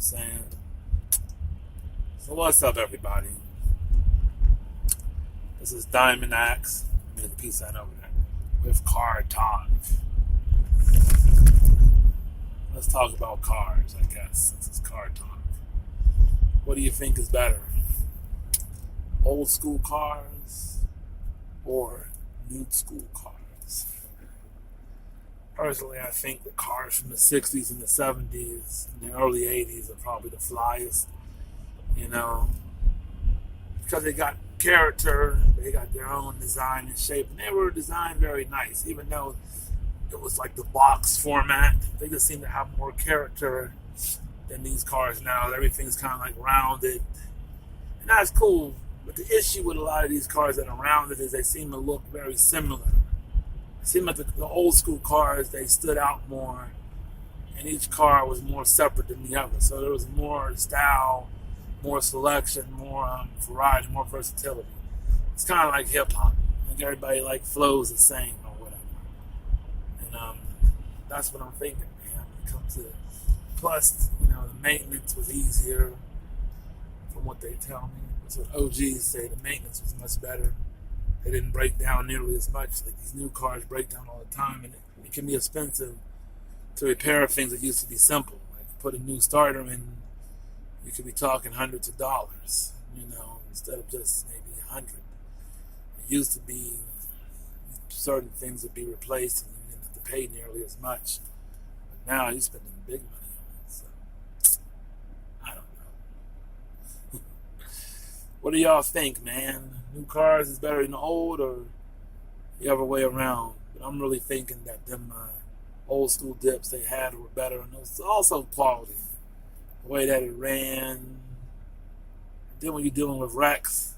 saying? So what's up, everybody? This is Daimond Axe. Let me get the peace sign over there. With Car Talk. Let's talk about cars, I guess, since it's Car Talk. What do you think is better? Old school cars or new school cars? Personally, I think the cars from the 60s and the 70s and the early 80s are probably the flyest, because they got character, they got their own design and shape, and they were designed very nice, even though it was like the box format. They just seem to have more character than these cars now. Everything's kind of like rounded, and that's cool. But the issue with a lot of these cars that are rounded is they seem to look very similar. It seemed like the old school cars, they stood out more, and each car was more separate than the other. So there was more style, more selection, more variety, more versatility. It's kind of like hip hop. Like everybody flows the same or whatever. And that's what I'm thinking, man. When it comes to plus, the maintenance was easier, from what they tell me. That's what OGs say. The maintenance was much better. They didn't break down nearly as much. Like these new cars break down all the time, and it can be expensive to repair things that used to be simple. Like put a new starter in, you could be talking hundreds of dollars, instead of just maybe $100. It used to be certain things would be replaced and you didn't have to pay nearly as much. But now you're spending big money on it, so I don't know. What do y'all think, man? New cars is better than old, or the other way around? But I'm really thinking that them old school dips they had were better, and it was also quality. The way that it ran. Then when you're dealing with wrecks,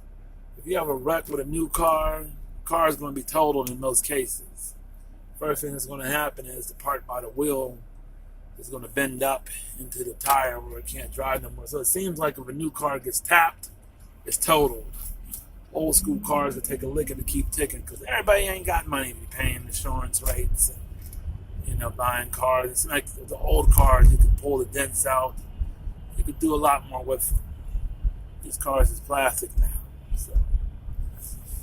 if you have a wreck with a new car, the car is going to be totaled in most cases. First thing that's going to happen is the part by the wheel is going to bend up into the tire where it can't drive no more. So it seems like if a new car gets tapped, it's totaled. Old school cars that take a licking to keep ticking, because everybody ain't got money to be paying insurance rates and buying cars. It's like the old cars, you could pull the dents out. You could do a lot more with them. These cars is plastic now, so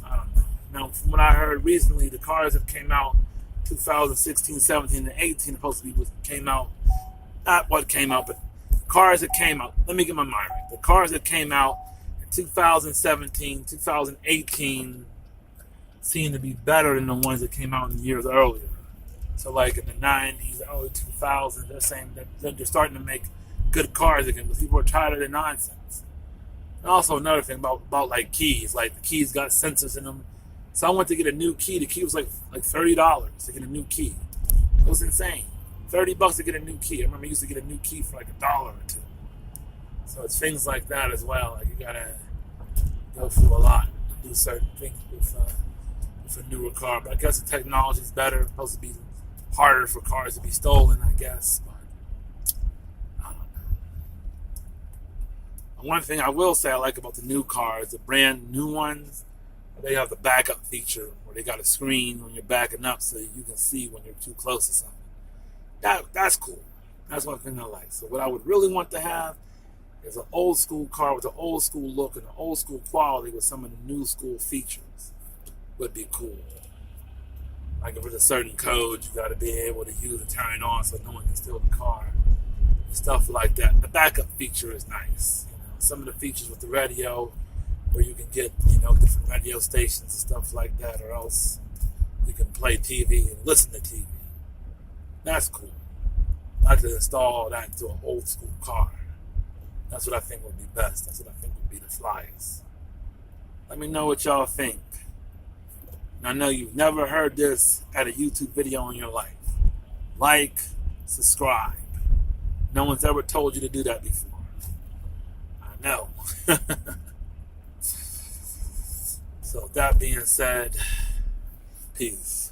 I don't know. Now, from what I heard recently, the cars that came out 2016, 17, and 18 supposed to be what came out. Not what came out, but cars that came out. Let me get my mind right. The cars that came out in 2017, 2018 seem to be better than the ones that came out in years earlier. So like in the 90s, early 2000s, they're saying that they're starting to make good cars again, because people are tired of the nonsense. And also another thing about like keys, like the keys got sensors in them. So I went to get a new key. The key was like $30 to get a new key. It was insane. $30 to get a new key. I remember I used to get a new key for like $1 or $2. So it's things like that as well. Like you gotta go through a lot to do certain things with a newer car. But I guess the technology is better. It's supposed to be harder for cars to be stolen, I guess. But I don't know. One thing I will say I like about the new cars, the brand new ones, they have the backup feature where they got a screen when you're backing up so you can see when you're too close to something. That's cool. That's one thing I like. So what I would really want to have is an old school car with an old school look and an old school quality with some of the new school features. Would be cool. Like if there's a certain code you got to be able to use and turn it on so no one can steal the car. Stuff like that. The backup feature is nice. Some of the features with the radio, where you can get different radio stations and stuff like that, or else you can play TV and listen to TV. That's cool. I like to install that into an old school car. That's what I think would be best. That's what I think would be the flyest. Let me know what y'all think. And I know you've never heard this at a YouTube video in your life. Like, subscribe. No one's ever told you to do that before. I know. So with that being said, peace.